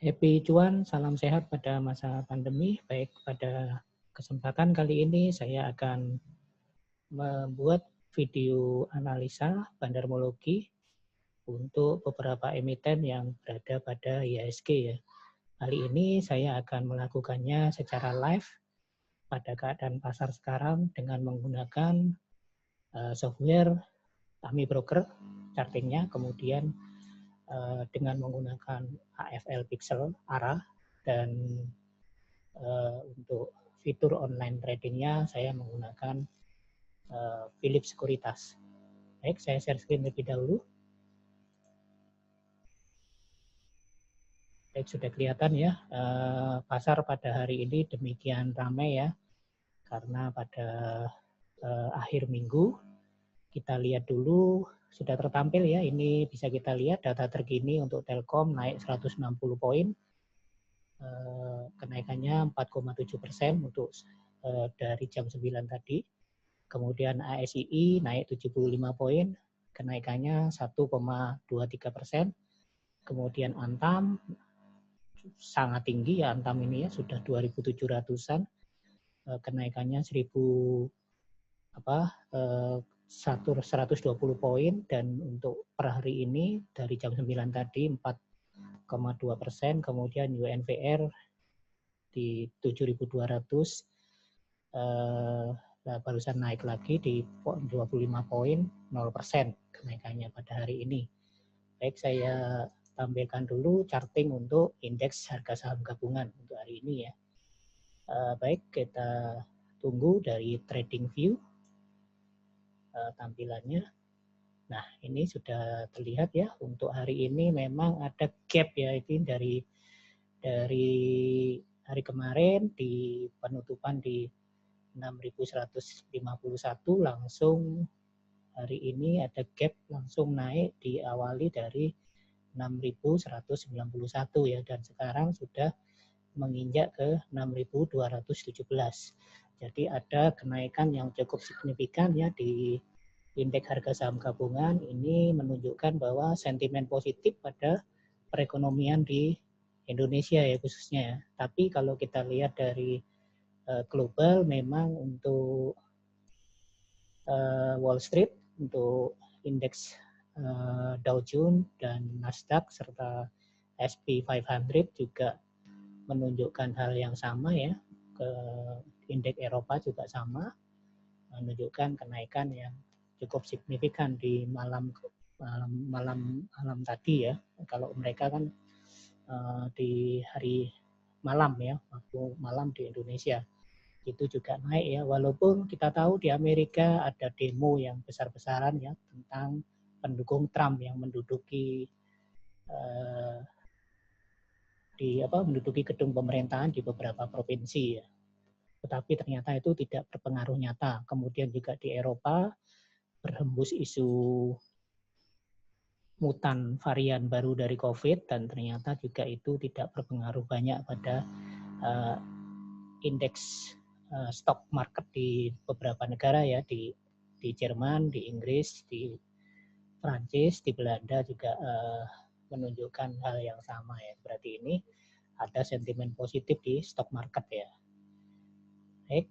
Happy cuan, salam sehat pada masa pandemi. Baik, pada kesempatan kali ini saya akan membuat video analisa bandarmologi untuk beberapa emiten yang berada pada IHSG ya. Kali ini saya akan melakukannya secara live pada keadaan pasar sekarang dengan menggunakan software AMI Broker chartingnya, kemudian dengan menggunakan AFL Pixel ARA, dan untuk fitur online tradingnya saya menggunakan Philips Securitas. Baik, saya share screen terlebih dahulu. Baik, sudah kelihatan ya, pasar pada hari ini demikian ramai ya, karena pada akhir minggu kita lihat dulu sudah tertampil ya, ini bisa kita lihat data terkini untuk Telkom naik 160 poin, kenaikannya 4,7% untuk dari jam 9 tadi. Kemudian ASII naik 75 poin, kenaikannya 1,23%. Kemudian Antam sangat tinggi ya, Antam ini ya sudah 2.700-an, kenaikannya 120 poin, dan untuk per hari ini dari jam 9 tadi 4,2%. Kemudian UNVR di 7.200, barusan naik lagi di 25 poin, 0% kenaikannya pada hari ini. Baik, saya tampilkan dulu charting untuk indeks harga saham gabungan untuk hari ini ya. Baik, kita tunggu dari trading view tampilannya. Nah, ini sudah terlihat ya, untuk hari ini memang ada gap ya, ini dari hari kemarin di penutupan di 6.151, langsung hari ini ada gap langsung naik diawali dari 6.191 ya, dan sekarang sudah menginjak ke 6.217. Jadi ada kenaikan yang cukup signifikan ya di indeks harga saham gabungan. Ini menunjukkan bahwa sentimen positif pada perekonomian di Indonesia ya khususnya ya. Tapi kalau kita lihat dari global, memang untuk Wall Street, untuk indeks Dow Jones dan Nasdaq serta S&P 500 juga menunjukkan hal yang sama ya. Indeks Eropa juga sama, menunjukkan kenaikan yang cukup signifikan di malam tadi ya. Kalau mereka kan di hari malam ya, waktu malam di Indonesia itu juga naik ya, walaupun kita tahu di Amerika ada demo yang besar-besaran ya tentang pendukung Trump yang menduduki menduduki gedung pemerintahan di beberapa provinsi ya. Tetapi ternyata itu tidak berpengaruh nyata. Kemudian juga di Eropa berhembus isu mutan varian baru dari COVID, dan ternyata juga itu tidak berpengaruh banyak pada indeks stock market di beberapa negara ya, di Jerman, di Inggris, di Prancis, di Belanda juga menunjukkan hal yang sama ya. Berarti ini ada sentimen positif di stock market ya. Baik,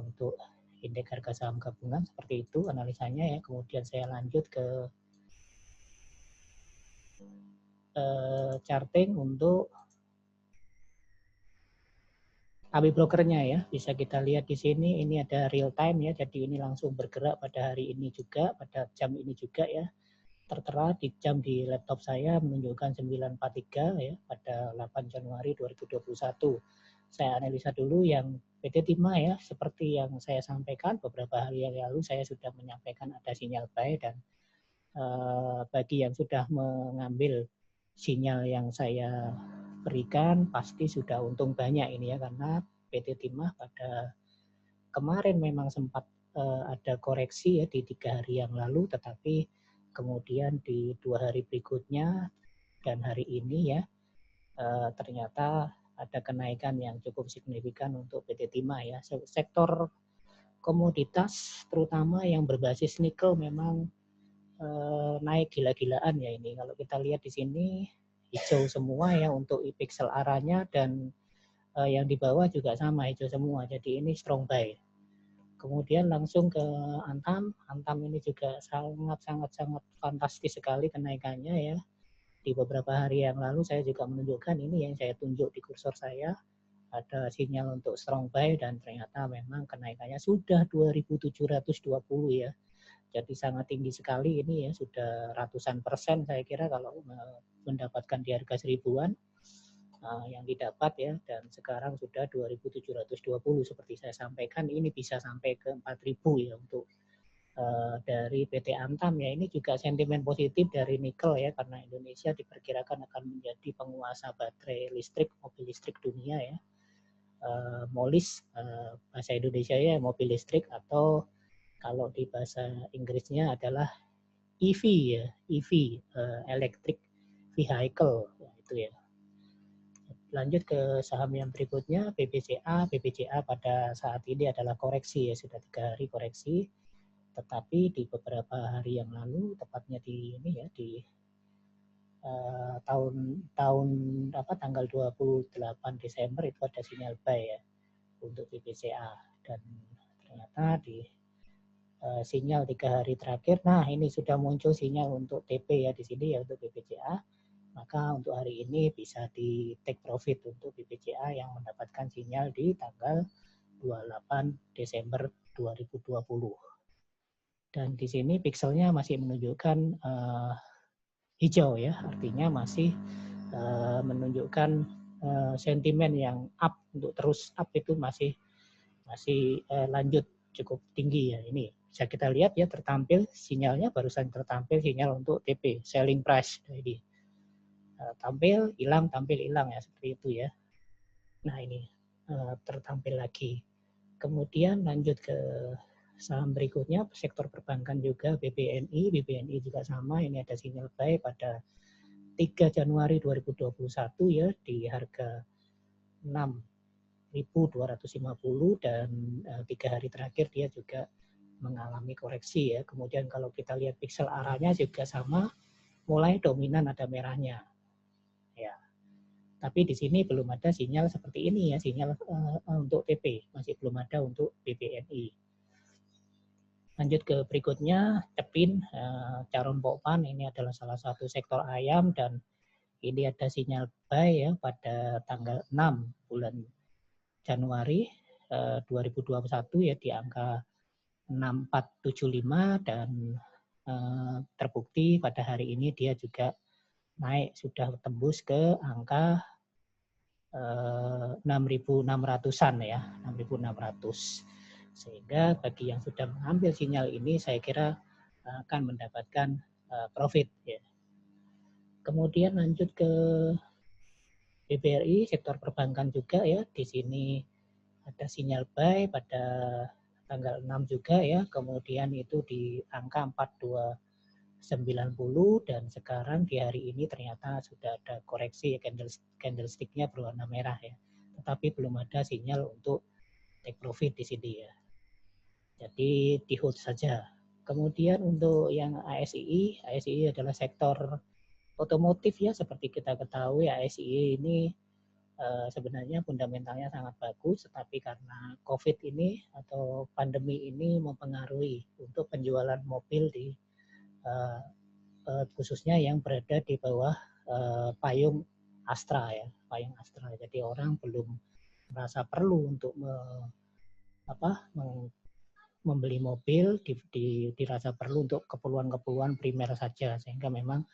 untuk indeks harga saham gabungan seperti itu analisanya ya. Kemudian saya lanjut ke charting untuk AMI brokernya ya. Bisa kita lihat di sini, ini ada real time ya. Jadi ini langsung bergerak pada hari ini juga, pada jam ini juga ya. Tertera di jam di laptop saya menunjukkan 9.43 ya pada 8 Januari 2021. Saya analisa dulu yang PT Timah ya, seperti yang saya sampaikan beberapa hari yang lalu, saya sudah menyampaikan ada sinyal buy, dan bagi yang sudah mengambil sinyal yang saya berikan pasti sudah untung banyak ini ya, karena PT Timah pada kemarin memang sempat ada koreksi ya di 3 hari yang lalu, tetapi kemudian di 2 hari berikutnya dan hari ini ya ternyata ada kenaikan yang cukup signifikan untuk PT Timah ya. Sektor komoditas terutama yang berbasis nikel memang naik gila-gilaan ya ini. Kalau kita lihat di sini hijau semua ya untuk pixel arahnya, dan yang di bawah juga sama hijau semua. Jadi ini strong buy. Kemudian langsung ke Antam. Antam ini juga sangat fantastis sekali kenaikannya ya. Di beberapa hari yang lalu saya juga menunjukkan ini yang saya tunjuk di kursor saya. Ada sinyal untuk strong buy dan ternyata memang kenaikannya sudah 2.720 ya. Jadi sangat tinggi sekali ini ya, sudah ratusan persen saya kira kalau mendapatkan di harga seribuan yang didapat ya, dan sekarang sudah 2.720 seperti saya sampaikan, ini bisa sampai ke 4.000 ya untuk dari PT Antam ya. Ini juga sentimen positif dari nikel ya, karena Indonesia diperkirakan akan menjadi penguasa baterai listrik, mobil listrik dunia ya. MOLIS bahasa Indonesia ya, mobil listrik, atau kalau di bahasa Inggrisnya adalah EV ya, EV electric vehicle itu ya. Lanjut ke saham yang berikutnya, BBCA. BBCA pada saat ini adalah koreksi ya, sudah 3 hari koreksi. Tetapi di beberapa hari yang lalu, tepatnya di ini ya, di tanggal 28 Desember itu ada sinyal buy ya untuk BBCA, dan ternyata di sinyal 3 hari terakhir, nah ini sudah muncul sinyal untuk TP ya di sini ya untuk BBCA. Maka untuk hari ini bisa di take profit untuk BBCA yang mendapatkan sinyal di tanggal 28 Desember 2020. Dan di sini pixelnya masih menunjukkan hijau ya, artinya masih menunjukkan sentimen yang up, untuk terus up itu masih lanjut cukup tinggi ya. Ini bisa kita lihat ya, tertampil sinyalnya, barusan tertampil sinyal untuk TP, selling price. Jadi tampil hilang ya, seperti itu ya. Nah ini tertampil lagi. Kemudian lanjut ke saham berikutnya, sektor perbankan juga, BBNI. BBNI juga sama, ini ada sinyal buy pada 3 Januari 2021 ya di harga 6.250, dan 3 hari terakhir dia juga mengalami koreksi ya. Kemudian kalau kita lihat pixel arahnya juga sama, mulai dominan ada merahnya. Ya. Tapi di sini belum ada sinyal seperti ini ya, sinyal untuk TP, masih belum ada untuk BBNI. Lanjut ke berikutnya, Cepin, Charon Pokpan, ini adalah salah satu sektor ayam, dan ini ada sinyal buy ya pada tanggal 6 bulan Januari 2021 ya di angka 6475, dan terbukti pada hari ini dia juga naik, sudah tembus ke angka 6.600-an ya, 6.600. Sehingga bagi yang sudah mengambil sinyal ini saya kira akan mendapatkan profit ya. Kemudian lanjut ke BBRI, sektor perbankan juga ya. Di sini ada sinyal buy pada tanggal 6 juga ya. Kemudian itu di angka 4290, dan sekarang di hari ini ternyata sudah ada koreksi, candlestick-nya berwarna merah ya. Tetapi belum ada sinyal untuk take profit di sini ya. Jadi di hold saja. Kemudian untuk yang ASII adalah sektor otomotif ya, seperti kita ketahui ASII ini sebenarnya fundamentalnya sangat bagus, tetapi karena COVID ini atau pandemi ini mempengaruhi untuk penjualan mobil di khususnya yang berada di bawah payung Astra ya, payung Astra. Jadi orang belum merasa perlu untuk membeli mobil, dirasa perlu untuk keperluan primer saja, sehingga memang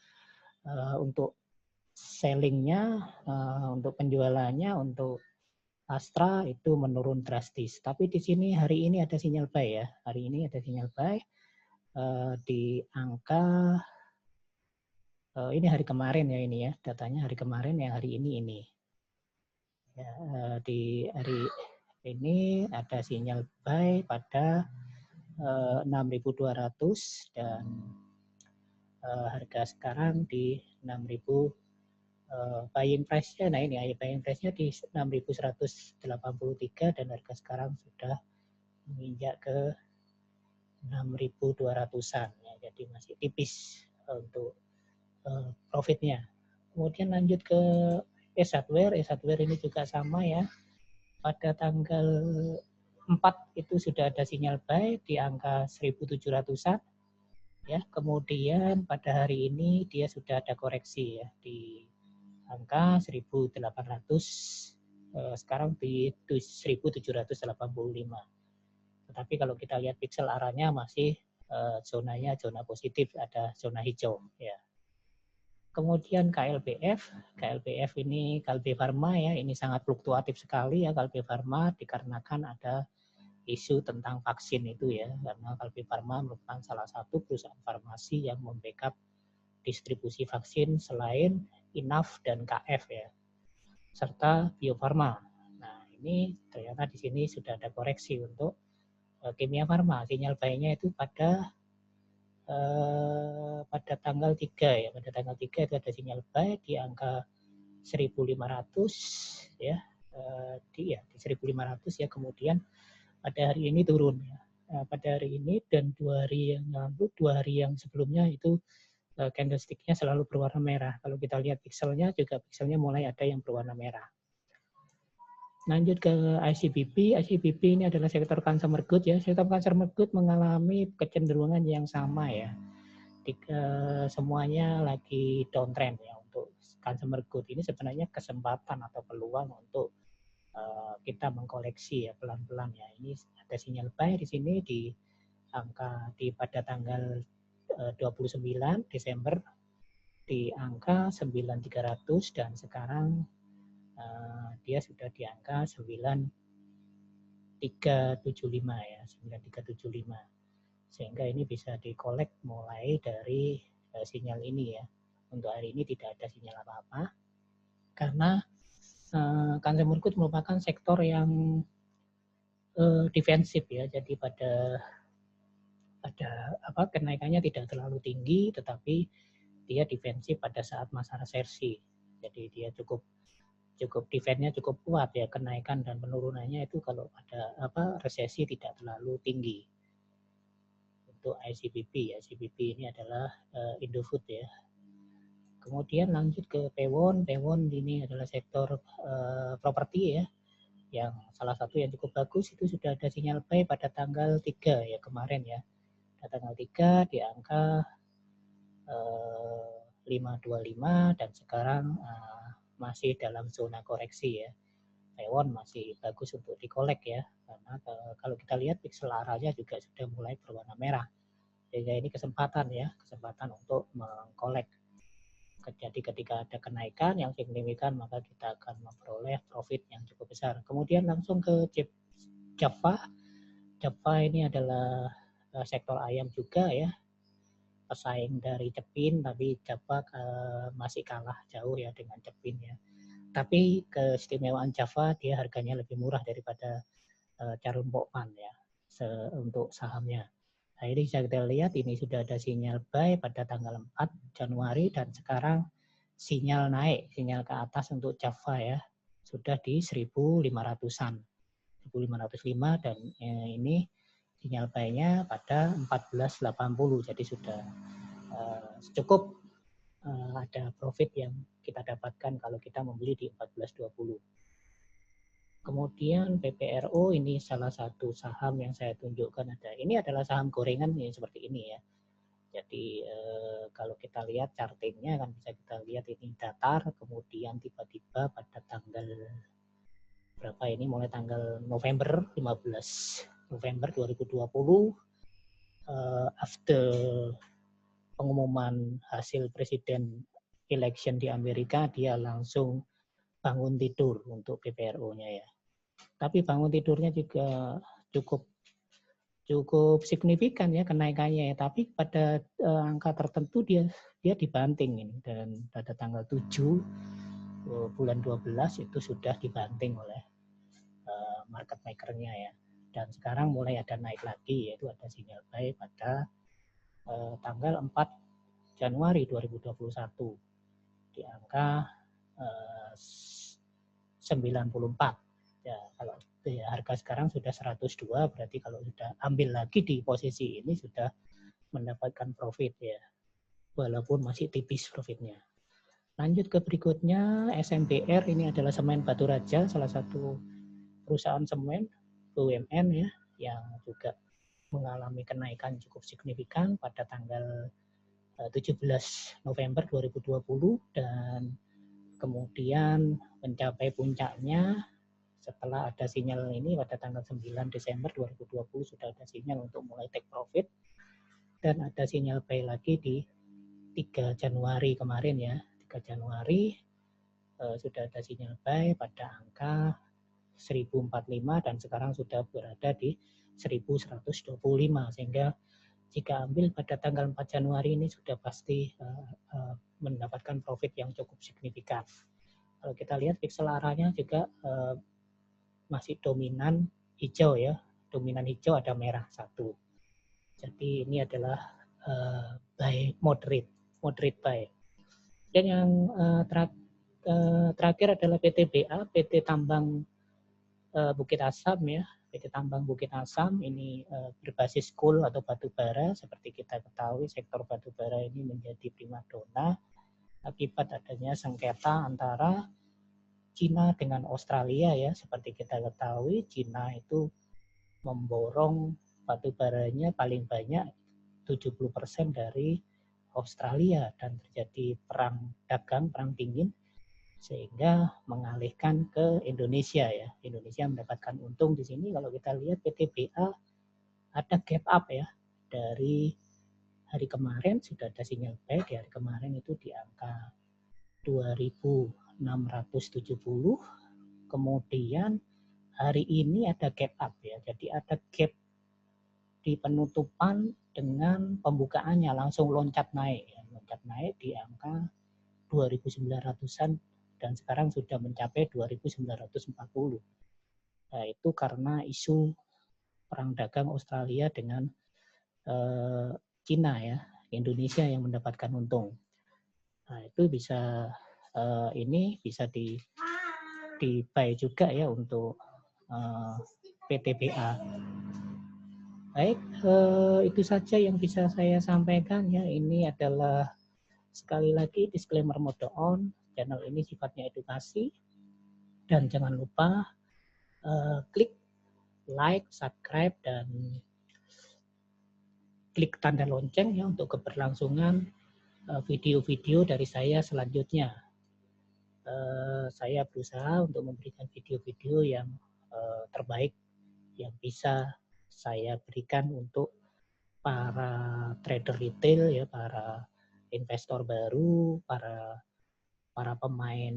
untuk sellingnya, untuk penjualannya untuk Astra itu menurun drastis. Tapi di sini hari ini ada sinyal buy ya, hari ini ada sinyal buy di angka ini hari kemarin ya, ini ya datanya hari kemarin, yang hari ini ya, di hari ini ada sinyal buy pada 6.200, dan harga sekarang di 6.000 buying price-nya. Nah ini buying price-nya di 6.183, dan harga sekarang sudah menginjak ke 6.200-an ya, jadi masih tipis untuk profitnya. Kemudian lanjut ke S-Hardware. S-Hardware ini juga sama ya. Pada tanggal 4 itu sudah ada sinyal buy di angka 1.700-an. Ya, kemudian pada hari ini dia sudah ada koreksi ya di angka 1.800. Sekarang di 1.785. Tetapi kalau kita lihat pixel arahnya masih zonanya zona positif, ada zona hijau ya. Kemudian KLBF ini KLB Pharma ya, ini sangat fluktuatif sekali ya KLB Pharma dikarenakan ada isu tentang vaksin itu ya, karena KLB Pharma merupakan salah satu perusahaan farmasi yang membackup distribusi vaksin selain INAF dan KF ya, serta Bio Farma. Nah ini ternyata di sini sudah ada koreksi untuk Kimia Farma, sinyal buy-nya itu pada tanggal 3 ya, pada tanggal 3 itu ada sinyal buy di angka 1.500 ya, di 1.500 ya, kemudian pada hari ini turun ya. Pada hari ini dan 2 hari yang lalu, 2 hari yang sebelumnya itu candlestick-nya selalu berwarna merah. Kalau kita lihat pixelnya juga pixelnya mulai ada yang berwarna merah. Lanjut ke ICBP. ICBP ini adalah sektor consumer good ya. Sektor consumer good mengalami kecenderungan yang sama ya. Semuanya lagi downtrend ya untuk consumer good. Ini sebenarnya kesempatan atau peluang untuk kita mengkoleksi ya pelan-pelan ya. Ini ada sinyal buy di sini di angka pada tanggal 29 Desember di angka 9.300 dan sekarang dia sudah di angka 9.375 ya, 9.375. Sehingga ini bisa dikolek mulai dari sinyal ini ya. Untuk hari ini tidak ada sinyal apa-apa karena consumer good merupakan sektor yang defensif ya. Jadi pada kenaikannya tidak terlalu tinggi, tetapi dia defensif pada saat masa resesi. Jadi dia cukup defense-nya cukup kuat ya, kenaikan dan penurunannya itu kalau ada resesi tidak terlalu tinggi. Untuk ICBP ya, ICBP ini adalah Indofood ya. Kemudian lanjut ke Pewon. Pewon ini adalah sektor properti ya, yang salah satu yang cukup bagus itu sudah ada sinyal buy pada tanggal 3 ya kemarin ya. Pada tanggal 3 di angka 525 dan sekarang masih dalam zona koreksi ya. Pewon masih bagus untuk dikolek ya, karena kalau kita lihat pixel arahnya juga sudah mulai berwarna merah. Sehingga ini kesempatan ya, kesempatan untuk mengkolek. Jadi ketika ada kenaikan yang signifikan maka kita akan memperoleh profit yang cukup besar. Kemudian langsung ke Java. Java ini adalah sektor ayam juga ya, pesaing dari Cepin, tapi Java masih kalah jauh ya dengan Cepin ya. Tapi keistimewaan Java dia harganya lebih murah daripada Carun Pokpan ya untuk sahamnya. Nah ini bisa kita lihat ini sudah ada sinyal buy pada tanggal 4 Januari dan sekarang sinyal naik, sinyal ke atas untuk Java ya sudah di 1.500-an, 1.505 dan ini sinyal buy-nya pada 14.80, jadi sudah cukup ada profit yang kita dapatkan kalau kita membeli di 14.20. Kemudian PPRO ini salah satu saham yang saya tunjukkan ada. Ini adalah saham gorengan yang seperti ini ya. Jadi kalau kita lihat chartingnya kan bisa kita lihat ini datar, kemudian tiba-tiba pada tanggal berapa ini, mulai tanggal November 15 November 2020 after pengumuman hasil presiden election di Amerika, dia langsung bangun tidur untuk PPRO-nya ya. Tapi bangun tidurnya juga cukup signifikan ya kenaikannya ya. Tapi pada angka tertentu dia dibanting ini, dan pada tanggal 7 bulan 12 itu sudah dibanting oleh market maker-nya ya. Dan sekarang mulai ada naik lagi, yaitu ada sinyal buy pada tanggal 4 Januari 2021 di angka 94. Ya, kalau ya, harga sekarang sudah 102, berarti kalau sudah ambil lagi di posisi ini sudah mendapatkan profit ya, walaupun masih tipis profitnya. Lanjut ke berikutnya, SMBR ini adalah Semen Batu Raja, salah satu perusahaan semen BUMN ya, yang juga mengalami kenaikan cukup signifikan pada tanggal 17 November 2020 dan kemudian mencapai puncaknya setelah ada sinyal ini pada tanggal 9 Desember 2020 sudah ada sinyal untuk mulai take profit dan ada sinyal buy lagi di 3 Januari kemarin ya. 3 Januari sudah ada sinyal buy pada angka 1045 dan sekarang sudah berada di 1125 sehingga jika ambil pada tanggal 4 Januari ini sudah pasti mendapatkan profit yang cukup signifikan. Kalau kita lihat pixel arahnya juga masih dominan hijau ya, dominan hijau ada merah satu. Jadi ini adalah buy moderate buy. Dan yang terakhir adalah PTBA, PT Tambang Bukit Asam ya. PT Tambang Bukit Asam ini berbasis coal atau batu bara. Seperti kita ketahui sektor batu bara ini menjadi primadona akibat adanya sengketa antara Cina dengan Australia ya. Seperti kita ketahui Cina itu memborong batu baranya paling banyak 70% dari Australia dan terjadi perang dagang, perang dingin sehingga mengalihkan ke Indonesia ya. Indonesia mendapatkan untung di sini. Kalau kita lihat PTBA ada gap up ya dari hari kemarin sudah ada sinyal buy di hari kemarin itu di angka 2.670. Kemudian hari ini ada gap up ya. Jadi ada gap di penutupan dengan pembukaannya langsung loncat naik ya. Loncat naik di angka 2.900-an dan sekarang sudah mencapai 2.940. Nah, itu karena isu perang dagang Australia dengan Cina ya, Indonesia yang mendapatkan untung. Nah, itu bisa ini bisa di buy juga ya untuk PTBA. Baik, itu saja yang bisa saya sampaikan ya. Ini adalah sekali lagi disclaimer mode on. Channel ini sifatnya edukasi dan jangan lupa klik like, subscribe dan klik tanda lonceng ya untuk keberlangsungan video-video dari saya selanjutnya. Saya berusaha untuk memberikan video-video yang terbaik yang bisa saya berikan untuk para trader retail ya, para investor baru, para pemain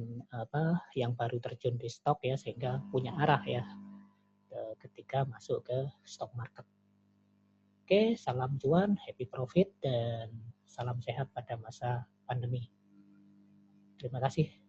yang baru terjun di stok ya sehingga punya arah ya ketika masuk ke stock market. Oke, salam cuan, happy profit dan salam sehat pada masa pandemi. Terima kasih.